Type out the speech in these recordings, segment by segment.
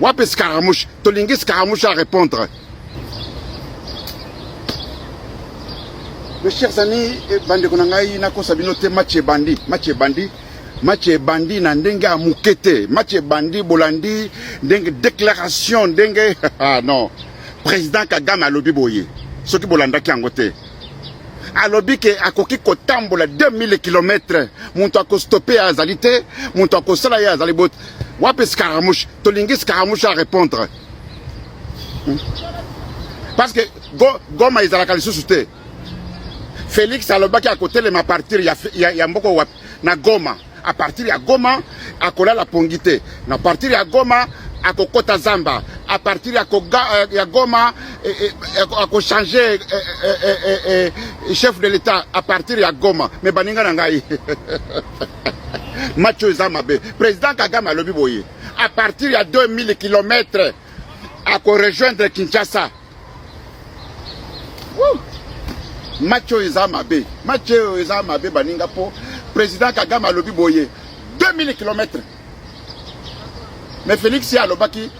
Wapi Scaramouche, tolingi Scaramouche à répondre. Mes chers amis, bande konangai na kosabinote match bandi, match bandi na ndenge amukete, match bandi bolandi ndenge déclaration ndenge ah non, président Kagame alobi boye. Ce qui bolanda ki angote. Alobi ke akoki kotambola 2000 km, muntu akostope azalite, muntu akosala ya azalibot. Wapi Scaramouche, tolingi Scaramouche à répondre. Parce que Goma izalaka lisusu te. Félix alobaki à côté de ma partir ya mboko wap na Goma. À partir ya Goma akola la pongité. Na partir ya Goma akokota Zamba. À partir ya Goma ako changer chef de l'État à partir ya Goma. Mais baninga nangai. Mathieu Zamabe. Président Kagame alobi boye. À partir ya 2000 km ako rejoindre Kinshasa. Woo! Mathieu Zamabe baninga po président Kagame alobi boye 2000 km. Mais Félix y alobaki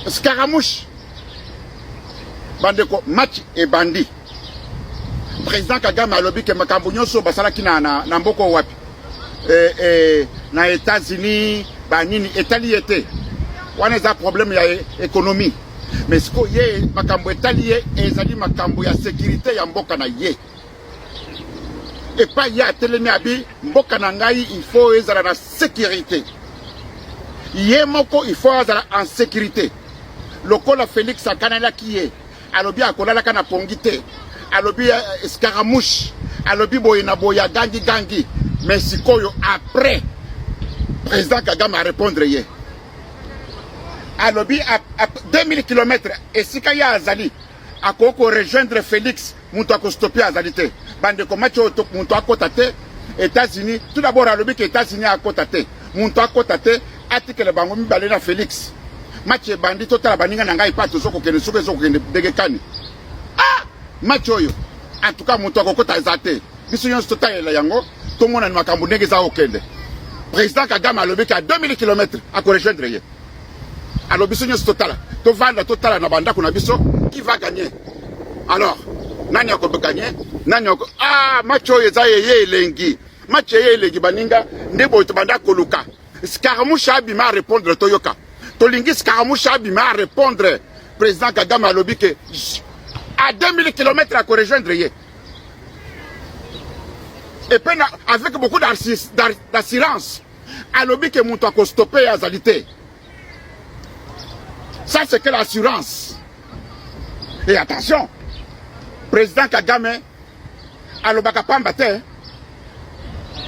Scaramouche bandeko match et bandi. Président Kagame alobi ke makambo nyonso basalaki na mboko wapi na États-Unis banini etali ete wana za problème ya économie. Mais ce que ye makambo etalié ezali makambo ya sécurité ya mboka na ye. Et pas ya telemi abi mboka na ngai il faut ezala na sécurité. Ye moko il faut ezala en sécurité. Lokola Félix akanala kiye alobi akolala kana pongité. Alobi Scaramouche alobi boye na boya gangi. Mais sikoyo après président Kagame a répondre ye. Alobi à 2000 km et si kaya azali akoko rejoindre Félix muntu akostopi azalite bande ko match oto muntu akotate États-Unis tout d'abord alobi que États-Unis akotate muntu akotate atikele bango mibale na Félix match bandi totala baninga na ngai pato soko kene soko kene degekani ah match oyo en tout cas muntu akokota ezate biso nyonso totala yango tomona ni makambo ndenge za okende président Kagame alobi ka 2000 km ako rejoindre ye. Alors, biso nyonso totala. To vanda totala na banda kuna biso qui va gagner. Alors, nani ako gagner? Nani ako ah match oyo za ye elengi. Match ye elengi baninga ndebo to banda koluka. Scaramouche abima répondre toyoka. Tolingi Scaramouche abima répondre président Kagame alobi ke à 2000 km à rejoindre ye. Et puis avec beaucoup d'assurance alobi ke muntu ako stopper azalité. Ça, c'est que l'assurance. Et attention, président Kagame, Alobaka Pambate,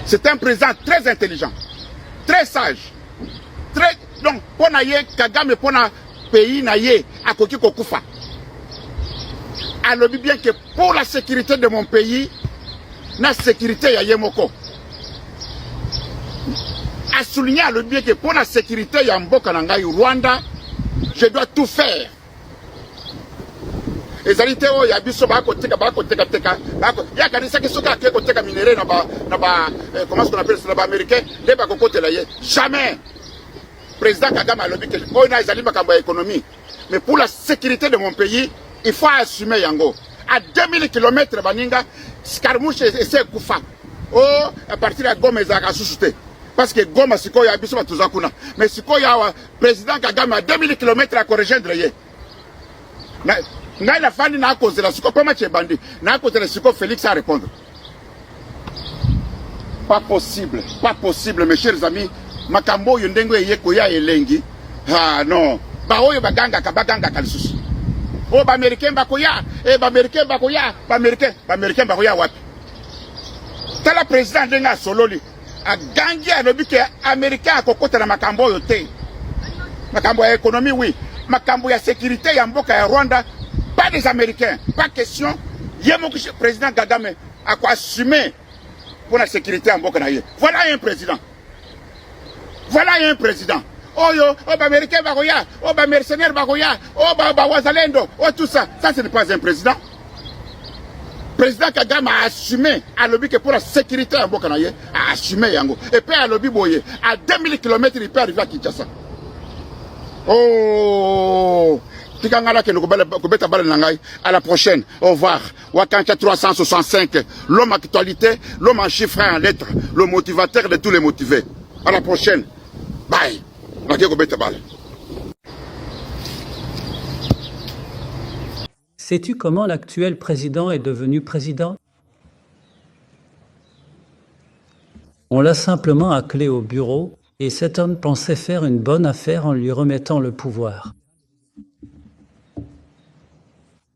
c'est un président très intelligent, très sage. Donc, pour naye, Kagame, pour na pays naye, à Koki Kokufa. Alors, bien que pour la sécurité de mon pays, la sécurité ya Yemoko. A souligner le bien que pour la sécurité ya Mboka Nangai Rwanda, je dois tout faire. Les alités il y a biso ba ko teka ya kanisa ki soka ke ko teka minéré na ba comment est-ce qu'on appelle ça, na ba américain les ba ko kotela ye jamais. Président Kagame a lobi que on a ezali makambo ya économie, mais pour la sécurité de mon pays il faut assumer yango. À 2000 km baninga Scaramouche essaie kufa oh à partir de Goma ezaka susute. Parce que Goma siko ya biso batuza kuna. Mais siko ya président Kagame à 2000 km à rejoindre ye. Na la fani na cause la siko pas match bandi. Na cause la siko Félix à répondre. Pas possible mes chers amis. Makambo yondengo yeko ya elengi. Ah non. Ba oyo baganga kalisusu. Oh ba américain bakoya, ba américain bakoya wapi. Tala président denga sololi. A gangi a lobi que américain a kokota na makambo yote. Makambo ya économie oui, makambo ya sécurité ya mboka ya Rwanda, pas des américains, pas question. Yemo que président Kagame a quoi assumer pour la sécurité en mboka na ye. Voilà un président. Oh yo, oh ba américain bagoya, oh ba mercenaire bagoya, oh ba wazalendo, oh tout ça, ça ce n'est pas un président. Président Kagame a assumé à lobby que pour la sécurité en Bokanaye, a assumé yango. Et puis à lobby boye, à 2000 km il peut arriver à Kinshasa. Oh, Tikangala ke kobeta bala nangai. À la prochaine. Au revoir. Wakancha 365. L'homme actualité, l'homme en chiffres et en lettres, le motivateur de tous les motivés. À la prochaine. Bye. Sais-tu comment l'actuel président est devenu président? On l'a simplement appelé au bureau et cet homme pensait faire une bonne affaire en lui remettant le pouvoir.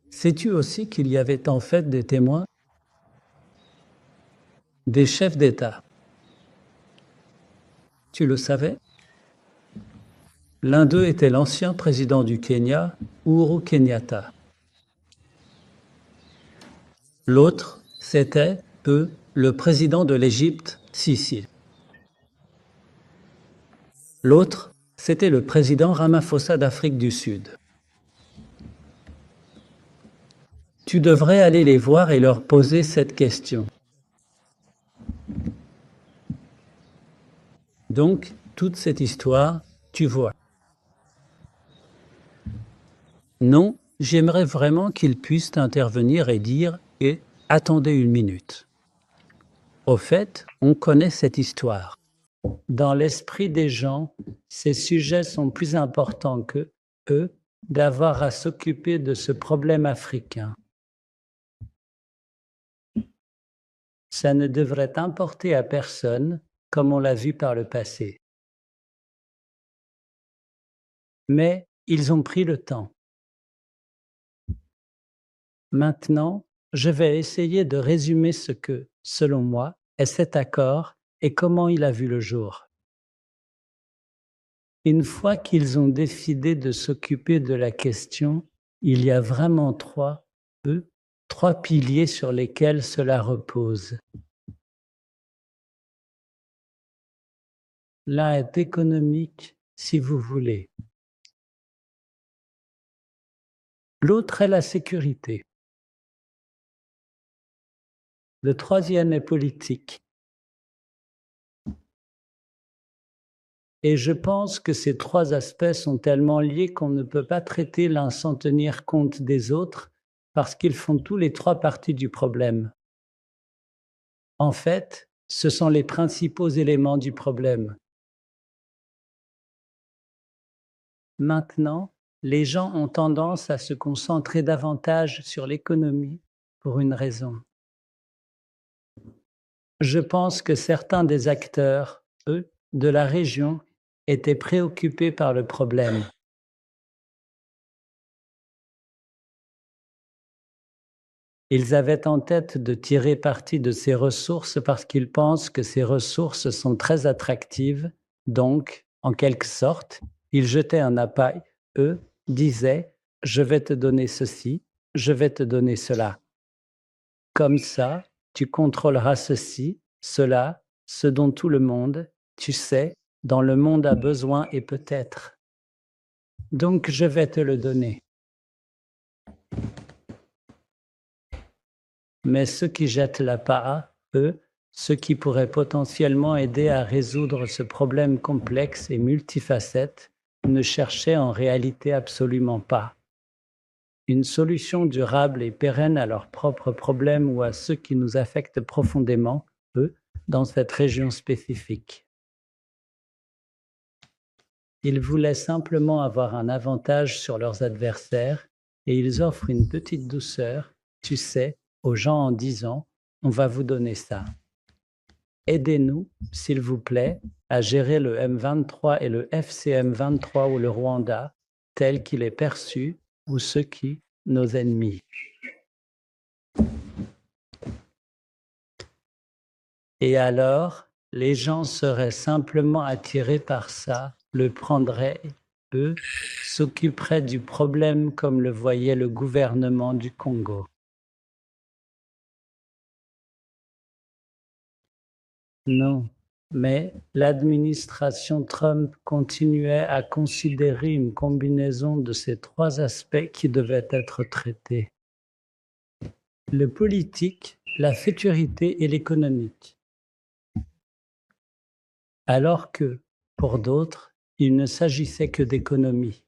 Sais-tu aussi qu'il y avait en fait des témoins? Des chefs d'État. Tu le savais? L'un d'eux était l'ancien président du Kenya, Uhuru Kenyatta. L'autre, c'était, le président de l'Égypte, Sisi. L'autre, c'était le président Ramaphosa d'Afrique du Sud. Tu devrais aller les voir et leur poser cette question. Donc, toute cette histoire, tu vois. Non, j'aimerais vraiment qu'ils puissent intervenir et dire « attendez une minute ». Au fait, on connaît cette histoire. Dans l'esprit des gens, ces sujets sont plus importants que eux d'avoir à s'occuper de ce problème africain. Ça ne devrait importer à personne, comme on l'a vu par le passé. Mais ils ont pris le temps. Maintenant, je vais essayer de résumer ce que, selon moi, est cet accord et comment il a vu le jour. Une fois qu'ils ont décidé de s'occuper de la question, il y a vraiment trois piliers sur lesquels cela repose. L'un est économique, si vous voulez. L'autre est la sécurité. Le troisième est politique. Et je pense que ces trois aspects sont tellement liés qu'on ne peut pas traiter l'un sans tenir compte des autres parce qu'ils font tous les trois partie du problème. En fait, ce sont les principaux éléments du problème. Maintenant, les gens ont tendance à se concentrer davantage sur l'économie pour une raison. Je pense que certains des acteurs, de la région, étaient préoccupés par le problème. Ils avaient en tête de tirer parti de ces ressources parce qu'ils pensent que ces ressources sont très attractives. Donc, en quelque sorte, ils jetaient un appât. Eux disaient « je vais te donner ceci, je vais te donner cela. Comme ça, tu contrôleras ceci, cela, ce dont tout le monde, tu sais, dans le monde a besoin et peut-être. Donc, je vais te le donner. » Mais ceux qui jettent l'appât, ceux qui pourraient potentiellement aider à résoudre ce problème complexe et multifacette, ne cherchaient en réalité absolument pas une solution durable et pérenne à leurs propres problèmes ou à ceux qui nous affectent profondément, dans cette région spécifique. Ils voulaient simplement avoir un avantage sur leurs adversaires et ils offrent une petite douceur, tu sais, aux gens en disant « on va vous donner ça. Aidez-nous, s'il vous plaît, à gérer le M23 et le FCM23 ou le Rwanda tel qu'il est perçu ou ceux qui, nos ennemis. » Et alors, les gens seraient simplement attirés par ça, le prendraient, s'occuperaient du problème comme le voyait le gouvernement du Congo. Non, mais l'administration Trump continuait à considérer une combinaison de ces trois aspects qui devaient être traités. Le politique, la sécurité et l'économique. Alors que, pour d'autres, il ne s'agissait que d'économie.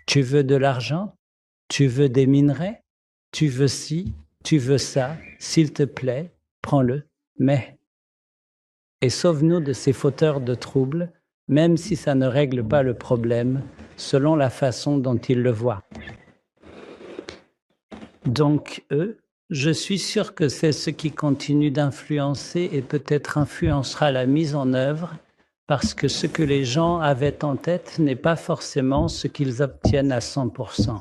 Tu veux de l'argent? Tu veux des minerais? Tu veux ci? Tu veux ça? S'il te plaît, prends-le, mais... Et sauve-nous de ces fauteurs de troubles, même si ça ne règle pas le problème, selon la façon dont ils le voient. Donc, je suis sûr que c'est ce qui continue d'influencer et peut-être influencera la mise en œuvre, parce que ce que les gens avaient en tête n'est pas forcément ce qu'ils obtiennent à 100%.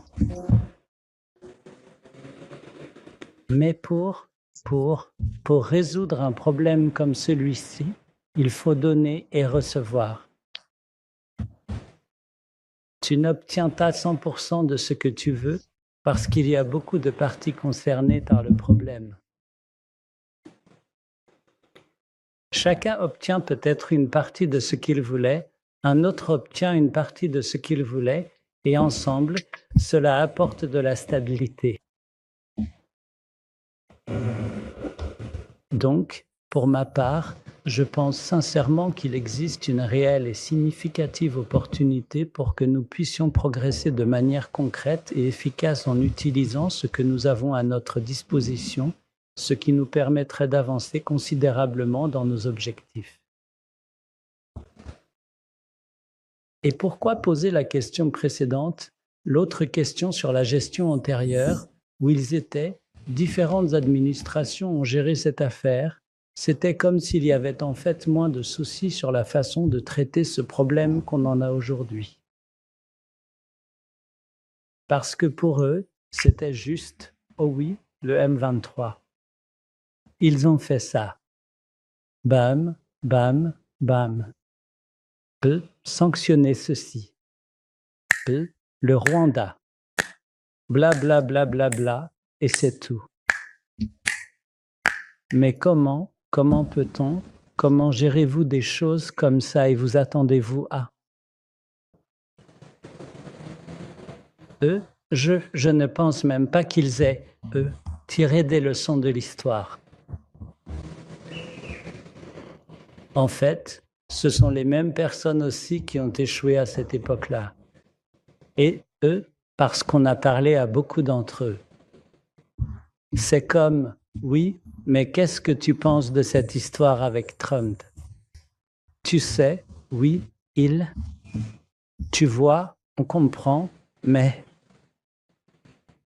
Mais pour résoudre un problème comme celui-ci, il faut donner et recevoir. Tu n'obtiens pas 100% de ce que tu veux parce qu'il y a beaucoup de parties concernées par le problème. Chacun obtient peut-être une partie de ce qu'il voulait, un autre obtient une partie de ce qu'il voulait, et ensemble, cela apporte de la stabilité. Donc, pour ma part, je pense sincèrement qu'il existe une réelle et significative opportunité pour que nous puissions progresser de manière concrète et efficace en utilisant ce que nous avons à notre disposition, ce qui nous permettrait d'avancer considérablement dans nos objectifs. Et pourquoi poser la question précédente, l'autre question sur la gestion antérieure, où ils étaient, différentes administrations ont géré cette affaire, c'était comme s'il y avait en fait moins de soucis sur la façon de traiter ce problème qu'on en a aujourd'hui. Parce que pour eux, c'était juste, oh oui, le M23. Ils ont fait ça. Bam, bam, bam. Peut sanctionner ceci. Peut le Rwanda. Bla bla bla bla bla, et c'est tout. Mais comment peut-on, comment gérez-vous des choses comme ça et vous attendez-vous à? Eux, je ne pense même pas qu'ils aient, eux, tiré des leçons de l'histoire. En fait, ce sont les mêmes personnes aussi qui ont échoué à cette époque-là. Et eux, parce qu'on a parlé à beaucoup d'entre eux. C'est comme, oui, mais qu'est-ce que tu penses de cette histoire avec Trump? Tu sais, oui, tu vois, on comprend, mais...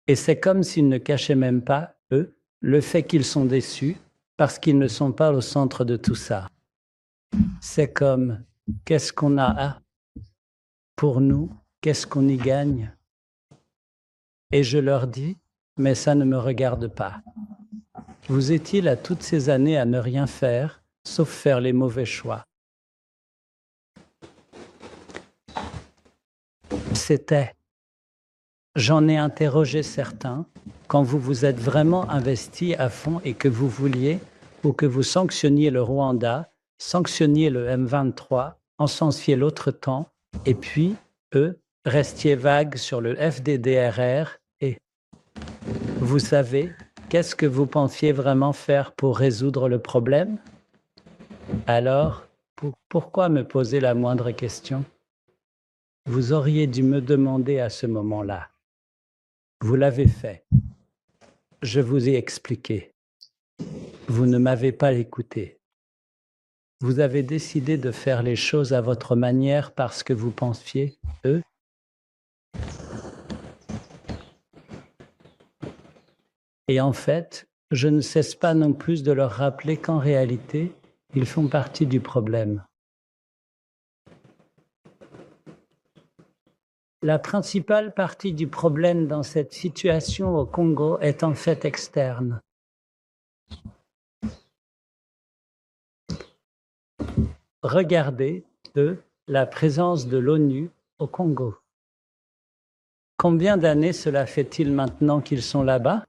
Et c'est comme s'ils ne cachaient même pas, eux, le fait qu'ils sont déçus parce qu'ils ne sont pas au centre de tout ça. C'est comme, qu'est-ce qu'on a pour nous, qu'est-ce qu'on y gagne? Et je leur dis, mais ça ne me regarde pas. Vous étiez là toutes ces années à ne rien faire, sauf faire les mauvais choix. C'était, j'en ai interrogé certains, quand vous vous êtes vraiment investis à fond et que vous vouliez, ou que vous sanctionniez le Rwanda, sanctionniez le M23, encensiez l'autre temps, et puis, eux, restiez vagues sur le FDDRR et... Vous savez, qu'est-ce que vous pensiez vraiment faire pour résoudre le problème? Alors, pourquoi me poser la moindre question? Vous auriez dû me demander à ce moment-là. Vous l'avez fait. Je vous ai expliqué. Vous ne m'avez pas écouté. Vous avez décidé de faire les choses à votre manière parce que vous pensiez, eux. Et en fait, je ne cesse pas non plus de leur rappeler qu'en réalité, ils font partie du problème. La principale partie du problème dans cette situation au Congo est en fait externe. Regardez, la présence de l'ONU au Congo. Combien d'années cela fait-il maintenant qu'ils sont là-bas?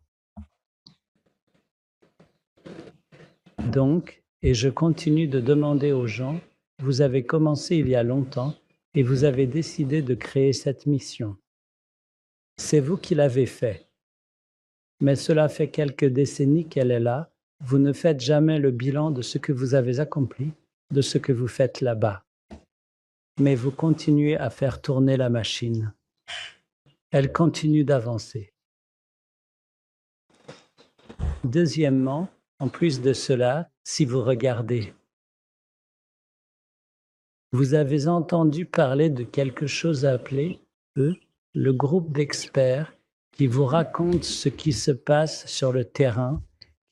Donc, et je continue de demander aux gens, vous avez commencé il y a longtemps et vous avez décidé de créer cette mission. C'est vous qui l'avez fait. Mais cela fait quelques décennies qu'elle est là. Vous ne faites jamais le bilan de ce que vous avez accompli, de ce que vous faites là-bas. mais vous continuez à faire tourner la machine. Elle continue d'avancer. Deuxièmement, en plus de cela, si vous regardez, vous avez entendu parler de quelque chose appelé, le groupe d'experts qui vous raconte ce qui se passe sur le terrain,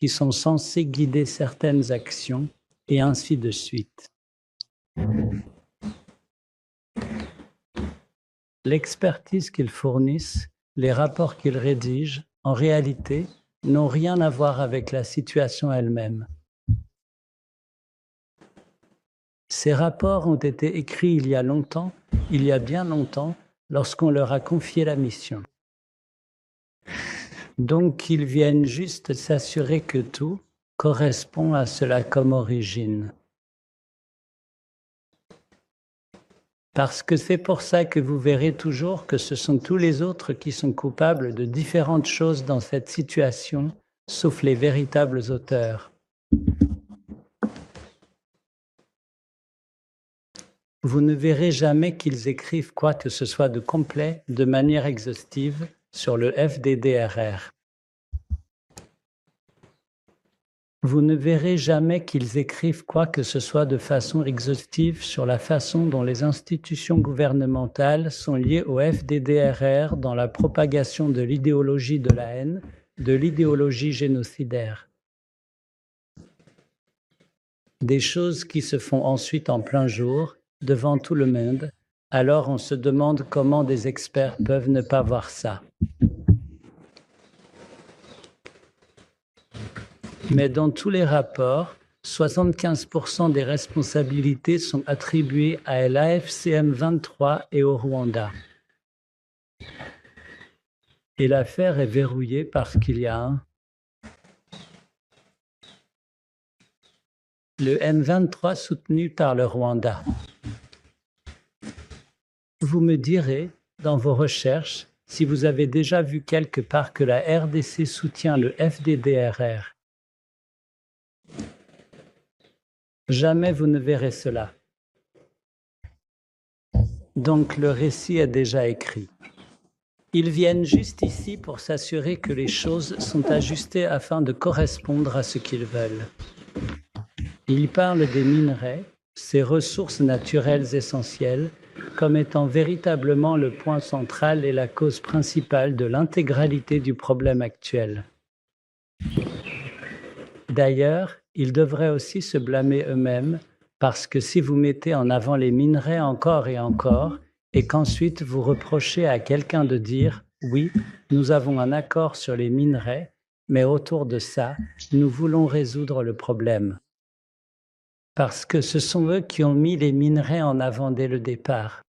qui sont censés guider certaines actions, et ainsi de suite. L'expertise qu'ils fournissent, les rapports qu'ils rédigent, en réalité, n'ont rien à voir avec la situation elle-même. Ces rapports ont été écrits il y a longtemps, il y a bien longtemps, lorsqu'on leur a confié la mission. Donc, ils viennent juste s'assurer que tout correspond à cela comme origine. Parce que c'est pour ça que vous verrez toujours que ce sont tous les autres qui sont coupables de différentes choses dans cette situation, sauf les véritables auteurs. Vous ne verrez jamais qu'ils écrivent quoi que ce soit de complet, de manière exhaustive, sur le FDDRR. Vous ne verrez jamais qu'ils écrivent quoi que ce soit de façon exhaustive sur la façon dont les institutions gouvernementales sont liées au FDDRR dans la propagation de l'idéologie de la haine, de l'idéologie génocidaire. Des choses qui se font ensuite en plein jour, devant tout le monde, alors on se demande comment des experts peuvent ne pas voir ça. Mais dans tous les rapports, 75% des responsabilités sont attribuées à l'AFCM 23 et au Rwanda. Et l'affaire est verrouillée parce qu'il y a le M23 soutenu par le Rwanda. Vous me direz, dans vos recherches, si vous avez déjà vu quelque part que la RDC soutient le FDDRR. Jamais vous ne verrez cela. Donc le récit est déjà écrit. Ils viennent juste ici pour s'assurer que les choses sont ajustées afin de correspondre à ce qu'ils veulent. Ils parlent des minerais, ces ressources naturelles essentielles, comme étant véritablement le point central et la cause principale de l'intégralité du problème actuel. D'ailleurs, ils devraient aussi se blâmer eux-mêmes, parce que si vous mettez en avant les minerais encore et encore, et qu'ensuite vous reprochez à quelqu'un de dire « oui, nous avons un accord sur les minerais, mais autour de ça, nous voulons résoudre le problème ». Parce que ce sont eux qui ont mis les minerais en avant dès le départ.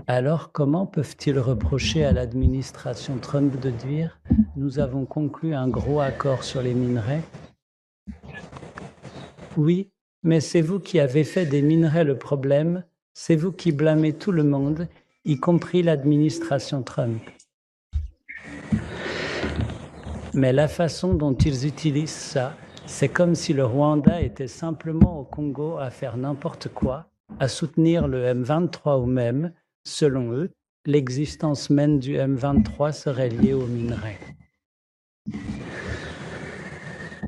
Alors comment peuvent-ils reprocher à l'administration Trump de dire « nous avons conclu un gros accord sur les minerais ». Oui, mais c'est vous qui avez fait des minerais le problème, c'est vous qui blâmez tout le monde, y compris l'administration Trump. Mais la façon dont ils utilisent ça, c'est comme si le Rwanda était simplement au Congo à faire n'importe quoi, à soutenir le M23 ou même, selon eux, l'existence même du M23 serait liée aux minerais.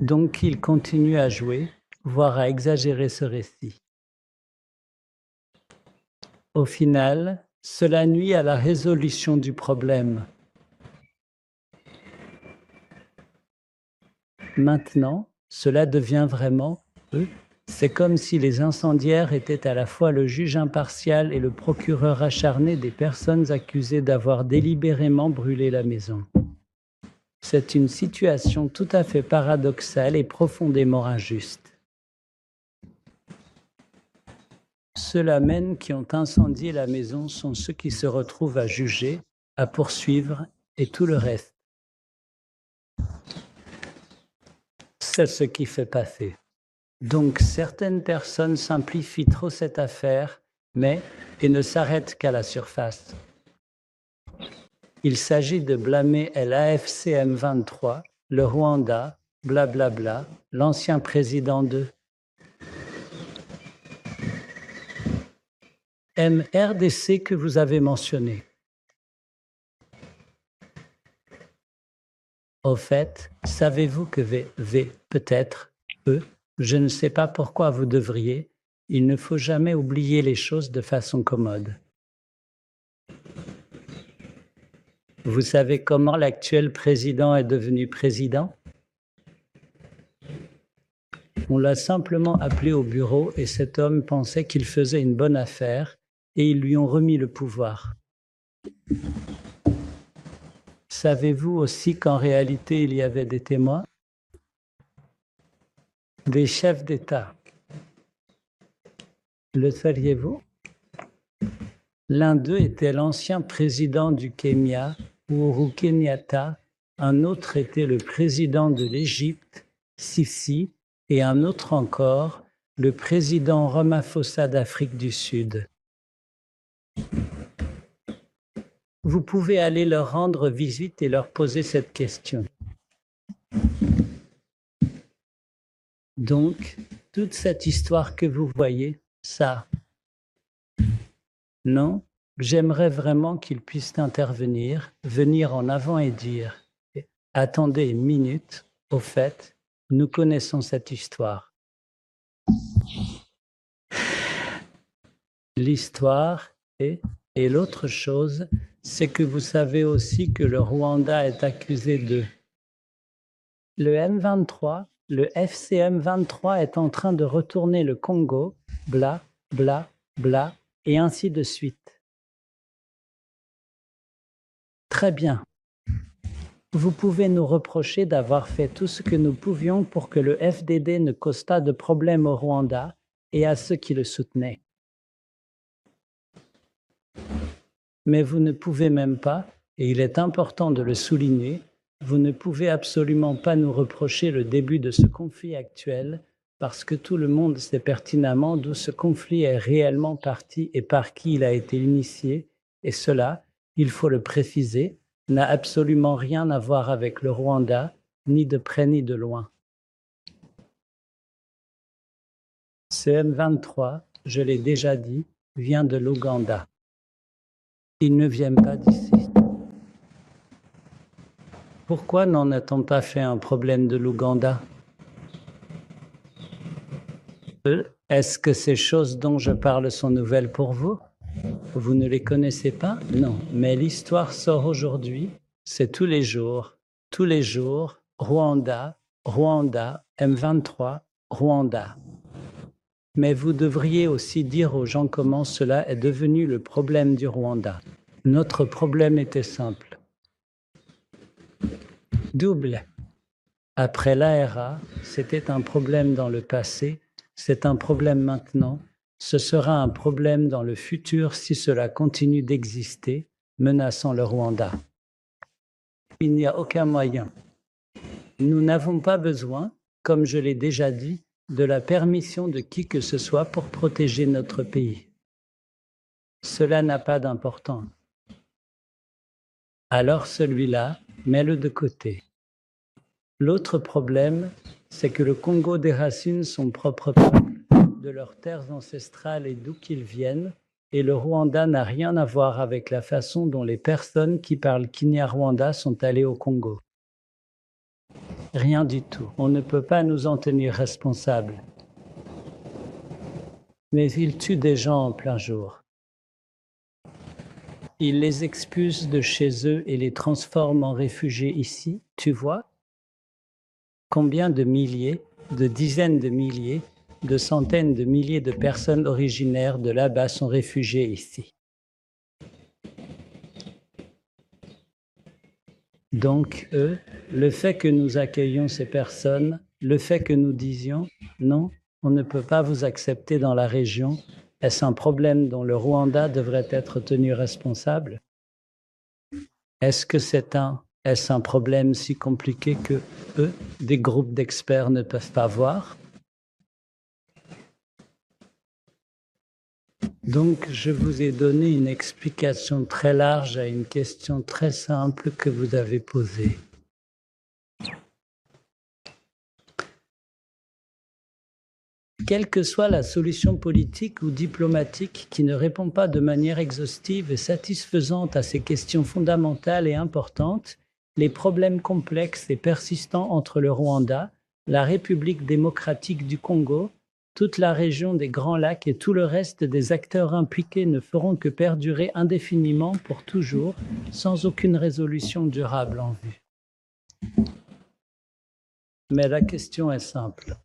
Donc ils continuent à jouer, voire à exagérer ce récit. Au final, cela nuit à la résolution du problème. Maintenant, cela devient vraiment eux. C'est comme si les incendiaires étaient à la fois le juge impartial et le procureur acharné des personnes accusées d'avoir délibérément brûlé la maison. C'est une situation tout à fait paradoxale et profondément injuste. Ceux-là même qui ont incendié la maison sont ceux qui se retrouvent à juger, à poursuivre et tout le reste. C'est ce qui fait passer. Donc certaines personnes simplifient trop cette affaire, et ne s'arrêtent qu'à la surface. Il s'agit de blâmer l'AFCM 23, le Rwanda, blablabla, l'ancien président de... RDC que vous avez mentionné. Au fait, savez-vous que peut-être, je ne sais pas pourquoi vous devriez, il ne faut jamais oublier les choses de façon commode. Vous savez comment l'actuel président est devenu président? On l'a simplement appelé au bureau et cet homme pensait qu'il faisait une bonne affaire et ils lui ont remis le pouvoir. Savez-vous aussi qu'en réalité il y avait des témoins? Des chefs d'État. Le saviez-vous? L'un d'eux était l'ancien président du Kenya, Uhuru Kenyatta, un autre était le président de l'Égypte, Sisi, et un autre encore, le président Ramaphosa d'Afrique du Sud. Vous pouvez aller leur rendre visite et leur poser cette question. Donc, toute cette histoire que vous voyez, ça, non, j'aimerais vraiment qu'ils puissent intervenir, venir en avant et dire « Attendez une minute, au fait, nous connaissons cette histoire. » L'histoire et l'autre chose, c'est que vous savez aussi que le Rwanda est accusé de... Le M23, le FCM 23 est en train de retourner le Congo, bla, bla, bla, et ainsi de suite. Très bien. Vous pouvez nous reprocher d'avoir fait tout ce que nous pouvions pour que le FDD ne cause pas de problème au Rwanda et à ceux qui le soutenaient. Mais vous ne pouvez même pas, et il est important de le souligner, vous ne pouvez absolument pas nous reprocher le début de ce conflit actuel parce que tout le monde sait pertinemment d'où ce conflit est réellement parti et par qui il a été initié, et cela, il faut le préciser, n'a absolument rien à voir avec le Rwanda, ni de près ni de loin. Ce M23, je l'ai déjà dit, vient de l'Ouganda. Ils ne viennent pas d'ici. Pourquoi n'en a-t-on pas fait un problème de l'Ouganda? Est-ce que ces choses dont je parle sont nouvelles pour vous? Vous ne les connaissez pas? Non, mais l'histoire sort aujourd'hui, c'est tous les jours, Rwanda, Rwanda, M23, Rwanda. Mais vous devriez aussi dire aux gens comment cela est devenu le problème du Rwanda. Notre problème était simple. Double. Après l'ARA, c'était un problème dans le passé, c'est un problème maintenant, ce sera un problème dans le futur si cela continue d'exister, menaçant le Rwanda. Il n'y a aucun moyen. Nous n'avons pas besoin, comme je l'ai déjà dit, de la permission de qui que ce soit pour protéger notre pays. Cela n'a pas d'importance. Alors celui-là, mets-le de côté. L'autre problème, c'est que le Congo déracine son propre peuple de leurs terres ancestrales et d'où qu'ils viennent, et le Rwanda n'a rien à voir avec la façon dont les personnes qui parlent Kinyarwanda sont allées au Congo. Rien du tout. On ne peut pas nous en tenir responsables. Mais ils tuent des gens en plein jour. Ils les expulsent de chez eux et les transforment en réfugiés ici, tu vois? Combien de milliers, de dizaines de milliers, de centaines de milliers de personnes originaires de là-bas sont réfugiées ici. Donc, eux, le fait que nous accueillions ces personnes, le fait que nous disions « non, on ne peut pas vous accepter dans la région », est-ce un problème dont le Rwanda devrait être tenu responsable? Est-ce un problème si compliqué que eux, des groupes d'experts, ne peuvent pas voir? Donc, je vous ai donné une explication très large à une question très simple que vous avez posée. quelle que soit la solution politique ou diplomatique qui ne répond pas de manière exhaustive et satisfaisante à ces questions fondamentales et importantes, les problèmes complexes et persistants entre le Rwanda, la République démocratique du Congo, toute la région des Grands Lacs et tout le reste des acteurs impliqués ne feront que perdurer indéfiniment pour toujours, sans aucune résolution durable en vue. Mais la question est simple.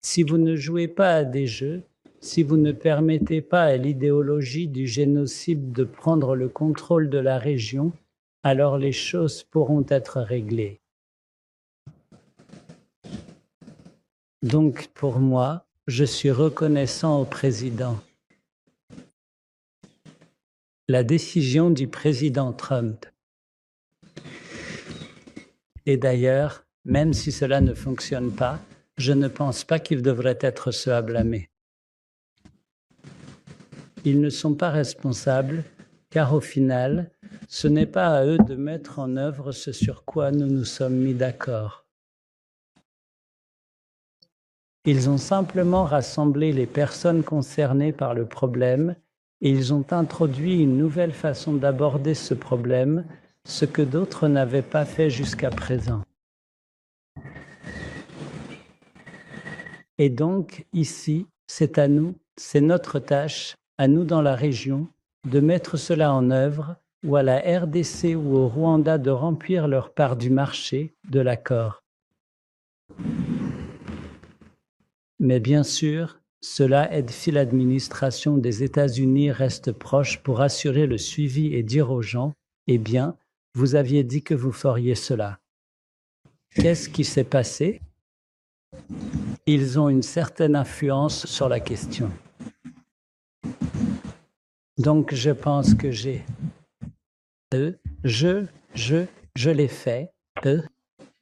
Si vous ne jouez pas à des jeux, si vous ne permettez pas à l'idéologie du génocide de prendre le contrôle de la région, alors les choses pourront être réglées. Donc, pour moi, je suis reconnaissant au président. La décision du président Trump. Et d'ailleurs, même si cela ne fonctionne pas, je ne pense pas qu'ils devraient être ceux à blâmer. Ils ne sont pas responsables, car au final, ce n'est pas à eux de mettre en œuvre ce sur quoi nous nous sommes mis d'accord. Ils ont simplement rassemblé les personnes concernées par le problème et ils ont introduit une nouvelle façon d'aborder ce problème, ce que d'autres n'avaient pas fait jusqu'à présent. Et donc, ici, c'est à nous, c'est notre tâche, à nous dans la région, de mettre cela en œuvre, ou à la RDC ou au Rwanda de remplir leur part du marché, de l'accord. Mais bien sûr, cela aide si l'administration des États-Unis reste proche pour assurer le suivi et dire aux gens, eh bien, vous aviez dit que vous feriez cela. Qu'est-ce qui s'est passé ? Ils ont une certaine influence sur la question. Donc, je pense que je l'ai fait,